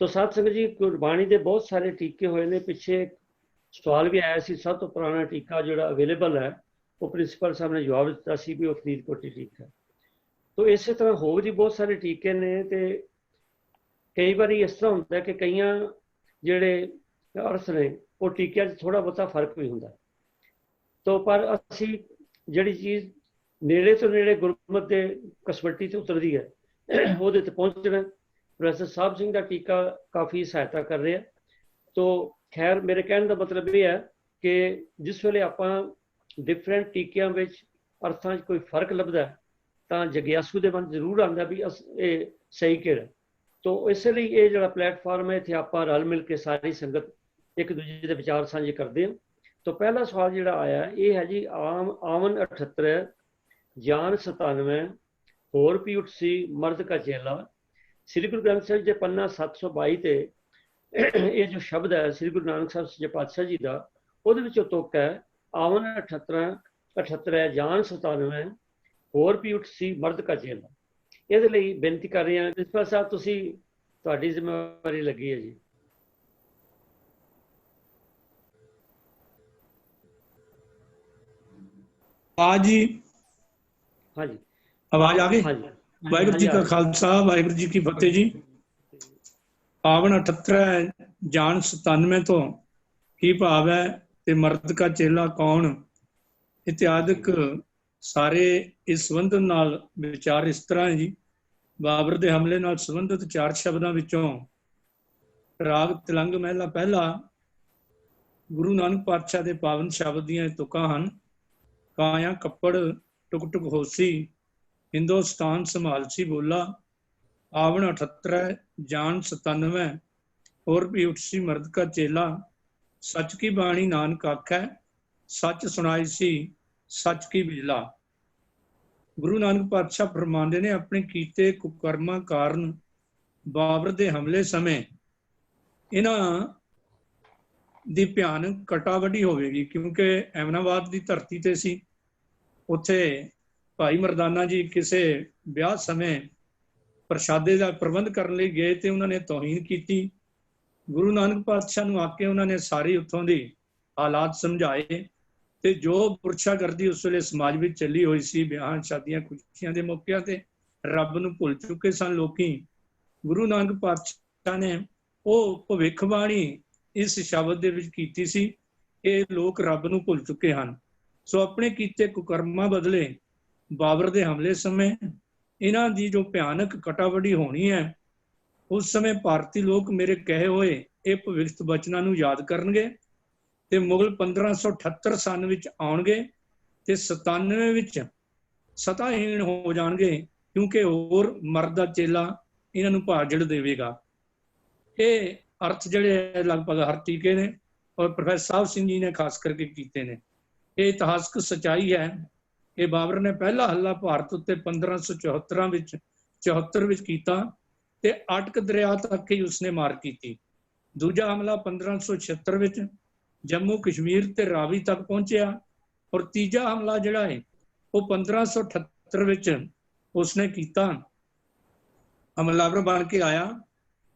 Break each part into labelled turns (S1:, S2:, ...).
S1: तो साध संगत जी गुरबाणी के बहुत सारे टीके हुए ने। पिछे सवाल भी आया सी, सब तो पुराना टीका जो अवेलेबल है वो प्रिंसीपल साहब ने जवाब दिता सी भी वो फरीदकोटी टीका। तो इस तरह होर जी बहुत सारे टीके ने। तो कई बार इस तरह होंगे कि कई जोड़े अर्थ ने वो टीकिया थोड़ा बहुता फर्क भी होंगे। तो पर असी जी चीज़ नेड़े तो नेड़े गुरमत के कसवट्टी से उतरती है वो पहुँचना। प्रोफैसर साहब सिंह का टीका काफ़ी सहायता कर रहे हैं। तो खैर मेरे कहने का मतलब ये है कि जिस वेले आप डिफरेंट टीकिया अर्थां कोई फर्क लभदा है तो जग्यासू के मन जरूर आता भी ये सही केड़ा। तो इसलिए ये जो प्लेटफॉर्म है इतने आप रल मिल के सारी संगत एक दूजे के विचार साझे करते हैं। तो पहला सवाल जो आया ये है जी आवन 78 जान 97 होर भी उठसी मर्द का चेला। श्री गुरु ग्रंथ साहिब के पन्ना 722 ते ये जो शब्द है श्री गुरु नानक साहब सच्चे पातशाह जी का वो तुक है आवन 78 जान 97 होर भी उठसी मर्द का चेला। ये बेनती कर रहे हैं प्रिंसिपल साहब तुहाडी जिम्मेवारी लगी है जी।
S2: आवाज जी,
S1: हाँ जी
S2: आवाज आ गई।
S1: हाँ जी
S2: वाहिगुरू जी का खालसा वाहिगुरू जी की फतेह जी। आवन 78 जान 97 तो की भाव है ते मर्द का चेला कौन इत्यादि सारे इस संबंध नाल विचार इस तरह है जी। बाबर के हमले नाल संबंधित 4 शब्दों विचों राग तिलंग महला पहला गुरु नानक पातशाह के पावन शब्द दियां तुकां हन। काया कपड़ टुक टुक होसी हिंदुस्तान संभालसी बोला। आवन 78 जान 97 और भी उठसी मर्द का चेला। सच की बाणी नानक आखै सच सुनाई सी सच की बेला। गुरु नानक पातशाह फरमांदे ने अपने कीते कुकर्मा कारण बाबर के हमले समय इन्हां दी भयानक कटावटी होवेगी क्योंकि एमनाबाद की धरती ते सी। उत्थे भाई मरदाना जी किसी ब्याह समय प्रशादे का प्रबंध करने लई गए तो उन्होंने तौहीन की। गुरु नानक पातशाह नूं आके उन्होंने सारी उत्थों की हालात समझाए ते जो पुरशागर्दी उस वेले समाज में चली हुई सी ब्याह शादियां खुशियां के मौकों ते रब नूं भुल चुके सन लोकी। गुरु नानक पातशाह ने वो भविखबाणी इस शब्द दे विच कीती सी कि लोग रब नूं भुल चुके हैं। सो अपने कीते कुकर्मा बदले बाबर के हमले समय इन्हां दी जो भयानक कटावड़ी होनी है उस समय भारतीय लोग मेरे कहे हुए ये भविष्य बचनों नूं याद करनगे ते मुगल 1578 सन विच आउणगे ते 97 विच सताहीन हो जाणगे क्योंकि होर मर्द दा चेला इन्हां नूं भाजड़ देवेगा। ये अर्थ जिहड़े लगभग हर टीके ने और प्रोफैसर साहब सिंह जी ने खास करके कीते ने। ये इतिहासक सच्चाई है कि बाबर ने पहला हल्ला भारत उत्ते 1574 विच कीता ते अटक दरिया तक ही उसने मार की। दूजा हमला 1576 विच जम्मू कश्मीर ते रावी तक पहुंचा और तीजा हमला जिहड़ा है वो 1578 विच उसने कीता। हमलावर बन के आया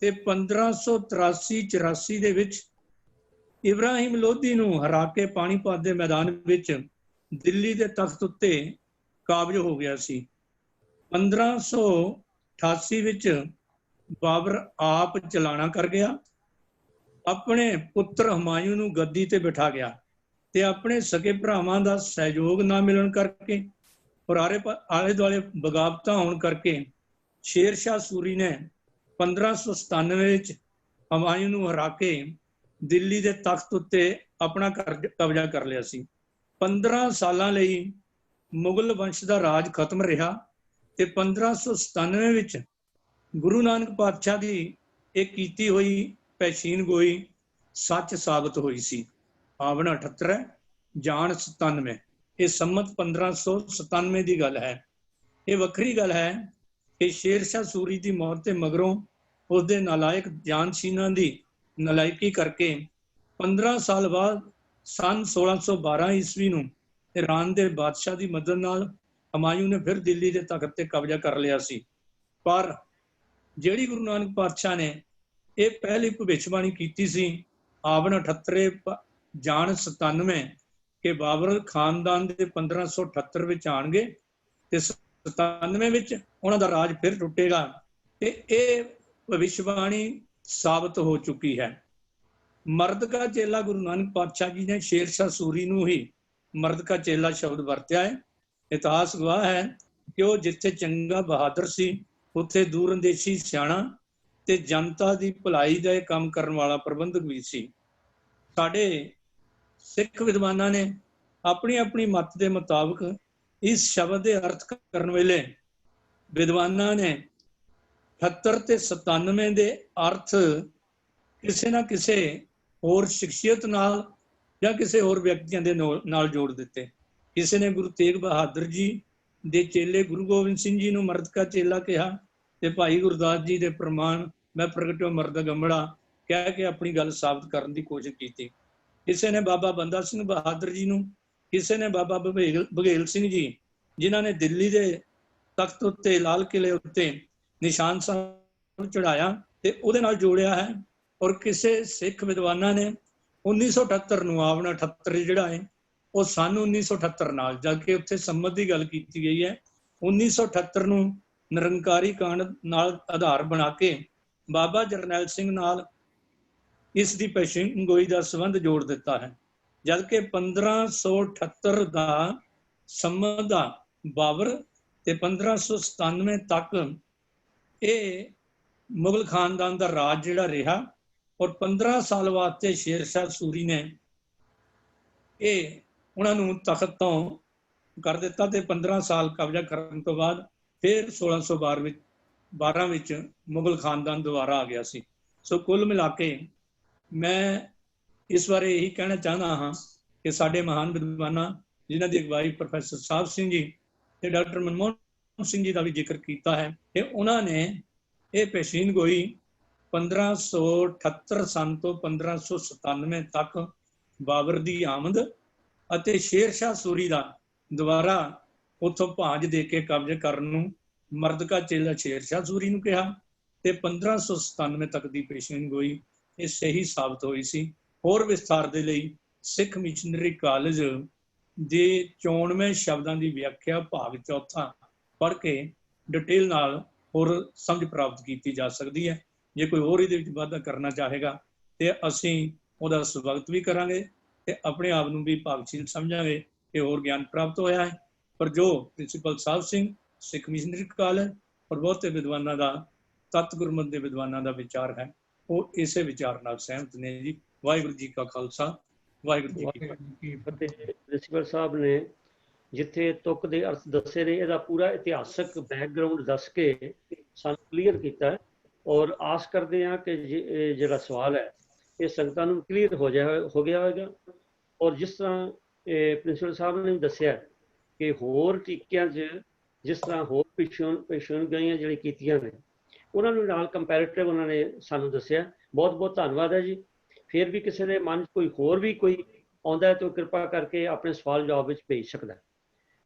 S2: ते 1583-84 दे विच इब्राहिम लोधी नूं हरा के पानीपत के मैदान विच दिल्ली के तख्त उत्ते काबज हो गया सी। 1588 विच बाबर आप चलाना कर गया, अपने पुत्र हुमायूं नूं गद्दी ते बिठा गया ते अपने सगे भरावां दा सहयोग ना मिलन करके और आले दुआले बगावतां होण करके शेर शाह सूरी ने 1597 विच हुमायूं नूं हरा के दिल्ली के तख्त उत्ते अपना कब्जा कर लिया सी। 15 सालां लई मुगल वंश का राज खत्म रहा ते 1597 विच गुरु नानक पातशाह की एक कीती हुई पैशीन गोई सच साबित हुई सी। आवन 78 जान 97 ये सम्मत 1597 की गल है। ये वक्री गल है कि शेर शाह सूरी की मौत के मगरों उसके नालायक जानशीना की नलायकी करके 15 साल बाद सन 1612 ईस्वी नूं ईरान के बादशाह की मदद नाल हुमायूं ने फिर दिल्ली के तख्त ते कब्जा कर लिया सी। पर जिहड़ी गुरु नानक पातशाह ने ਇਹ ਪਹਿਲੀ ਭਵਿੱਖਬਾਣੀ ਕੀਤੀ ਸੀ ਆਵਣ 78 ਜਾਣ 97 ਕਿ ਬਾਬਰ ਖਾਨਦਾਨ ਦੇ 1578 ਵਿੱਚ ਆਣਗੇ ਤੇ 97 ਵਿੱਚ ਉਹਨਾਂ ਦਾ ਰਾਜ ਫਿਰ ਟੁੱਟੇਗਾ। ਤੇ ਇਹ ਭਵਿੱਖਬਾਣੀ ਸਾਬਤ ਹੋ ਚੁੱਕੀ ਹੈ। ਮਰਦ ਕਾ ਚੇਲਾ ਗੁਰੂ ਨਾਨਕ ਪਾਤਸ਼ਾਹ ਜੀ ਨੇ ਸ਼ੇਰ ਸ਼ਾਹ ਸੂਰੀ ਨੂੰ ਹੀ ਮਰਦ ਕਾ ਚੇਲਾ ਸ਼ਬਦ ਵਰਤਿਆ ਹੈ। ਇਤਿਹਾਸ ਗਵਾਹ ਹੈ ਕਿ ਉਹ ਜਿੱਥੇ ਚੰਗਾ ਬਹਾਦਰ ਸੀ ਉੱਥੇ ਦੂਰਅੰਦੇਸ਼ੀ ਸਿਆਣਾ ਤੇ ਜਨਤਾ ਦੀ ਭਲਾਈ ਦਾ ਇਹ ਕੰਮ ਕਰਨ ਵਾਲਾ ਪ੍ਰਬੰਧਕ ਵੀ ਸੀ। ਸਾਡੇ ਸਿੱਖ ਵਿਦਵਾਨਾਂ ਨੇ ਆਪਣੀ ਆਪਣੀ ਮੱਤ ਦੇ ਮੁਤਾਬਕ ਇਸ ਸ਼ਬਦ ਦੇ ਅਰਥ ਕਰਨ ਵੇਲੇ ਵਿਦਵਾਨਾਂ ਨੇ 78 ਤੇ 97 ਦੇ ਅਰਥ ਕਿਸੇ ਨਾ ਕਿਸੇ ਹੋਰ ਸ਼ਖਸੀਅਤ ਨਾਲ ਜਾਂ ਕਿਸੇ ਹੋਰ ਵਿਅਕਤੀਆਂ ਦੇ ਨਾਲ ਜੋੜ ਦਿੱਤੇ। ਕਿਸੇ ਨੇ ਗੁਰੂ ਤੇਗ ਬਹਾਦਰ ਜੀ ਦੇ ਚੇਲੇ ਗੁਰੂ ਗੋਬਿੰਦ ਸਿੰਘ ਜੀ ਨੂੰ ਮਰਦ ਕਾ ਚੇਲਾ ਕਿਹਾ ਤੇ ਭਾਈ ਗੁਰਦਾਸ ਜੀ ਦੇ ਪ੍ਰਮਾਣ ਮੈਂ ਪ੍ਰਗਟਿਓ ਮਰਦ ਗੰਮੜਾ ਕਹਿ ਕੇ ਆਪਣੀ ਗੱਲ ਸਾਬਤ ਕਰਨ ਦੀ ਕੋਸ਼ਿਸ਼ ਕੀਤੀ। ਕਿਸੇ ਨੇ ਬਾਬਾ ਬੰਦਾ ਸਿੰਘ ਬਹਾਦਰ ਜੀ ਨੂੰ, ਕਿਸੇ ਨੇ ਬਾਬਾ ਬਘੇਲ ਸਿੰਘ ਜੀ ਜਿਨ੍ਹਾਂ ਨੇ ਦਿੱਲੀ ਦੇ ਤਖਤ ਉੱਤੇ ਲਾਲ ਕਿਲੇ ਉੱਤੇ ਨਿਸ਼ਾਨ ਸਾਹਿਬ ਚੜਾਇਆ ਤੇ ਉਹਦੇ ਨਾਲ ਜੋੜਿਆ ਹੈ। ਔਰ ਕਿਸੇ ਸਿੱਖ ਵਿਦਵਾਨਾਂ ਨੇ 1978 ਨੂੰ ਆਵਣ 78 ਜਿਹੜਾ ਹੈ ਉਹ ਸਨ 1978 ਨਾਲ, ਜਦ ਕਿ ਉੱਥੇ ਸੰਮਤ ਦੀ ਗੱਲ ਕੀਤੀ ਗਈ ਹੈ। 1978 ਨੂੰ ਨਿਰੰਕਾਰੀ ਕਾਂਡ ਨਾਲ ਆਧਾਰ ਬਣਾ ਕੇ ਬਾਬਾ ਜਰਨੈਲ ਸਿੰਘ ਨਾਲ ਇਸ ਦੀ ਪੇਸ਼ੀਨਗੋਈ ਦਾ ਸੰਬੰਧ ਜੋੜ ਦਿੱਤਾ ਹੈ, ਜਦ ਕਿ 1578 ਦਾ ਸੰਮਤ ਦਾ ਬਾਬਰ ਤੇ 1597 ਤੱਕ ਇਹ ਮੁਗਲ ਖਾਨਦਾਨ ਦਾ ਰਾਜ ਜਿਹੜਾ ਰਿਹਾ। ਔਰ 15 ਸਾਲ ਵਾਸਤੇ ਸ਼ੇਰ ਸ਼ਾਹ ਸੂਰੀ ਨੇ ਇਹ ਉਹਨਾਂ ਨੂੰ ਤਖਤ ਤੋਂ ਕਰ ਦਿੱਤਾ ਤੇ 15 ਸਾਲ ਕਬਜ਼ਾ ਕਰਨ ਤੋਂ ਬਾਅਦ ਫਿਰ 1612 ਵਿੱਚ ਮੁਗਲ ਖਾਨਦਾਨ ਦੁਬਾਰਾ ਆ ਗਿਆ ਸੀ। ਸੋ ਕੁੱਲ ਮਿਲਾ ਕੇ ਮੈਂ ਇਸ ਬਾਰੇ ਇਹੀ ਕਹਿਣਾ ਚਾਹੁੰਦਾ ਹਾਂ ਕਿ ਸਾਡੇ ਮਹਾਨ ਵਿਦਵਾਨਾਂ ਜਿਨ੍ਹਾਂ ਦੀ ਅਗਵਾਈ ਪ੍ਰੋਫੈਸਰ ਸਾਹਿਬ ਸਿੰਘ ਜੀ ਤੇ ਡਾਕਟਰ ਮਨਮੋਹਨ ਸਿੰਘ ਜੀ ਦਾ ਵੀ ਜ਼ਿਕਰ ਕੀਤਾ ਹੈ ਕਿ ਉਹਨਾਂ ਨੇ ਇਹ ਪੇਸ਼ੀਨਗੋਈ 1578 ਸਨ ਤੋਂ 1597 ਤੱਕ ਬਾਬਰ ਦੀ ਆਮਦ ਅਤੇ ਸ਼ੇਰ ਸ਼ਾਹ ਸੂਰੀ ਦਾ ਦੁਬਾਰਾ ਉੱਥੋਂ ਭਾਂਜ ਦੇ ਕੇ ਕਬਜ਼ੇ ਕਰਨ ਨੂੰ ਮਰਦ ਕਾ ਚੇਲਾ ਸ਼ੇਰ ਸ਼ਾਹ ਸੂਰੀ ਨੂੰ ਕਿਹਾ ਤੇ 1597 ਤੱਕ ਦੀ ਪੇਸ਼ੀਨਗੋਈ ਇਹ ਸਹੀ ਸਾਬਤ ਹੋਈ ਸੀ। ਹੋਰ ਵਿਸਥਾਰ ਦੇ ਲਈ ਸਿੱਖ ਮਿਸ਼ਨਰੀ ਕਾਲਜ ਦੇ 94 ਸ਼ਬਦਾਂ ਦੀ ਵਿਆਖਿਆ ਭਾਗ 4 ਪੜ੍ਹ ਕੇ ਡਿਟੇਲ ਨਾਲ ਹੋਰ ਸਮਝ ਪ੍ਰਾਪਤ ਕੀਤੀ ਜਾ ਸਕਦੀ ਹੈ। ਜੇ ਕੋਈ ਹੋਰ ਇਹਦੇ ਵਿੱਚ ਵਾਧਾ ਕਰਨਾ ਚਾਹੇਗਾ ਤੇ ਅਸੀਂ ਉਹਦਾ ਸਵਾਗਤ ਵੀ ਕਰਾਂਗੇ ਤੇ ਆਪਣੇ ਆਪ ਨੂੰ ਵੀ ਭਾਗਸ਼ੀਲ ਸਮਝਾਂਗੇ ਕਿ ਹੋਰ ਗਿਆਨ ਪ੍ਰਾਪਤ ਹੋਇਆ ਹੈ। ਪਰ ਜੋ ਪ੍ਰਿੰਸੀਪਲ ਸਾਹਿਬ ਸਿੰਘ ਸਿੱਖ ਮਿਸ਼ਨਰੀ ਕਾਲਜ ਔਰ ਬਹੁਤੇ ਵਿਦਵਾਨਾਂ ਦਾ ਤਤ ਗੁਰਮਤਿ ਦੇ ਵਿਦਵਾਨਾਂ ਦਾ ਵਿਚਾਰ ਹੈ ਉਹ ਇਸੇ ਵਿਚਾਰ ਨਾਲ ਸਹਿਮਤ ਨੇ ਜੀ। ਵਾਹਿਗੁਰੂ ਜੀ ਕਾ ਖਾਲਸਾ, ਵਾਹਿਗੁਰੂ ਜੀ ਕੀ
S1: ਫਤਿਹ। ਪ੍ਰਿੰਸੀਪਲ ਸਾਹਿਬ ਨੇ ਜਿੱਥੇ ਤੁਕ ਦੇ ਅਰਥ ਦੱਸੇ ਨੇ ਇਹਦਾ ਪੂਰਾ ਇਤਿਹਾਸਕ ਬੈਕਗਰਾਉਂਡ ਦੱਸ ਕੇ ਸਾਨੂੰ ਕਲੀਅਰ ਕੀਤਾ ਹੈ ਔਰ ਆਸ ਕਰਦੇ ਹਾਂ ਕਿ ਜਿਹੜਾ ਸਵਾਲ ਹੈ ਇਹ ਸੰਗਤਾਂ ਨੂੰ ਕਲੀਅਰ ਹੋ ਗਿਆ ਹੋਵੇਗਾ। ਔਰ ਜਿਸ ਤਰ੍ਹਾਂ ਪ੍ਰਿੰਸੀਪਲ ਸਾਹਿਬ ਨੇ ਦੱਸਿਆ ਕਿ ਹੋਰ ਟੀਕਿਆਂ 'ਚ ਜਿਸ ਤਰ੍ਹਾਂ ਹੋਰ ਪੇਸ਼ੀਨਗੋਈਆਂ ਜਿਹੜੀ ਕੀਤੀਆਂ ਨੇ ਉਹਨਾਂ ਨੂੰ ਨਾਲ ਕੰਪੈਰੇਟਿਵ ਉਹਨਾਂ ਨੇ ਸਾਨੂੰ ਦੱਸਿਆ। ਬਹੁਤ ਬਹੁਤ ਧੰਨਵਾਦ ਹੈ ਜੀ। ਫਿਰ ਵੀ ਕਿਸੇ ਦੇ ਮਨ 'ਚ ਕੋਈ ਹੋਰ ਵੀ ਕੋਈ ਆਉਂਦਾ ਹੈ ਤਾਂ ਕਿਰਪਾ ਕਰਕੇ ਆਪਣੇ ਸਵਾਲ ਜਵਾਬ ਵਿੱਚ ਭੇਜ ਸਕਦਾ ਹੈ।